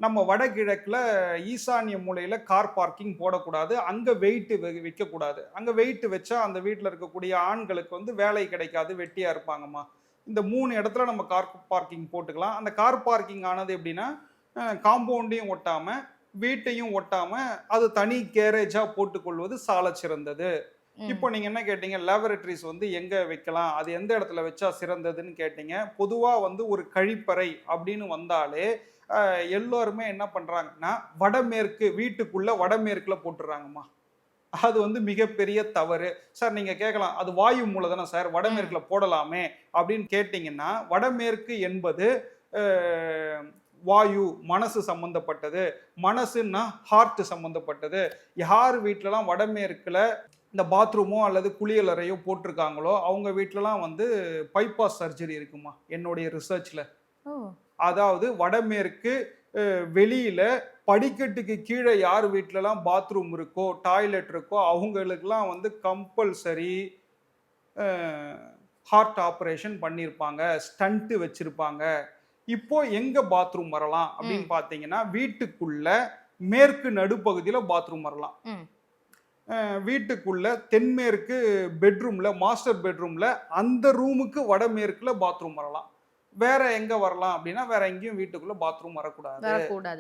நம்ம வடகிழக்குல ஈசானிய மூலையில car parking போடக்கூடாது. அங்க வெயிட் வைக்கக்கூடாது. அங்க வெயிட் வச்சா அந்த வீட்ல இருக்கக்கூடிய ஆண்களுக்கு வந்து வேலை கிடைக்காது, வெட்டியா இருப்பாங்கம்மா. இந்த 3 இடத்துல நம்ம கார் பார்க்கிங் போட்டுக்கலாம். அந்த கார் பார்க்கிங் ஆனது எப்படின்னா, காம்பவுண்டையும் ஒட்டாம, வீட்டையும் ஒட்டாம, அது தனி கேரேஜா போட்டுக்கொள்வது சாலச் சிறந்தது. இப்போ ம். நீங்க என்ன கேட்டீங்க? லேபரேட்டரீஸ் வந்து எங்க வைக்கலாம்? அது எந்த இடத்துல வச்சா சிறந்ததுன்னு கேட்டீங்க. பொதுவா வந்து ஒரு கழிப்பறை அப்படின்னு வந்தாலே, எல்லோருமே என்ன பண்றாங்கன்னா, வடமேற்கு வீட்டுக்குள்ள வடமேற்குல போட்டுர்றாங்கம்மா. அது வந்து மிகப்பெரிய தவறு. சார் நீங்க கேட்கலாம், "அது வாயு மூல தானே சார், ம். வடமேற்குல போடலாமே" அப்படின்னு கேட்டீங்கன்னா, வடமேற்கு என்பது அ வாயு, மனசு சம்மந்தப்பட்டது. மனசுன்னா ஹார்ட் சம்மந்தப்பட்டது. யார் வீட்லலாம் வடமேற்குல இந்த பாத்ரூமோ அல்லது குளியலறையோ போட்டிருக்காங்களோ, அவங்க வீட்லலாம் வந்து பைபாஸ் சர்ஜரி இருக்குமா, என்னுடைய ரிசர்ச்ல. ஓ! அதாவது வடமேற்கு வெளியில படிக்கட்டுக்கு கீழ யார் வீட்லலாம் பாத்ரூம் இருக்கோ, டாய்லெட் இருக்கோ, அவங்களுக்கெல்லாம் வந்து கம்பல்சரி அ ஹார்ட் ஆப்பரேஷன் பண்ணியிருப்பாங்க. ஸ்டண்ட் வச்சிருப்பாங்க. இப்போ எங்க பாத்ரூம் வரலாம் அப்படின்னு ம். பார்த்தீங்கன்னா, வீட்டுக்குள்ள மேற்கு நடுப்பகுதியில பாத்ரூம் வரலாம். ம். வீட்டுக்குள்ள தென்மேற்கு பெட்ரூம்ல, மாஸ்டர் பெட்ரூம்ல அந்த ரூமுக்கு வடமேற்குல பாத்ரூம் வரலாம். வேற எங்க வரலாம் அப்படின்னா, வேற எங்கேயும் வீட்டுக்குள்ள பாத்ரூம் வரக்கூடாது. வரக்கூடாது.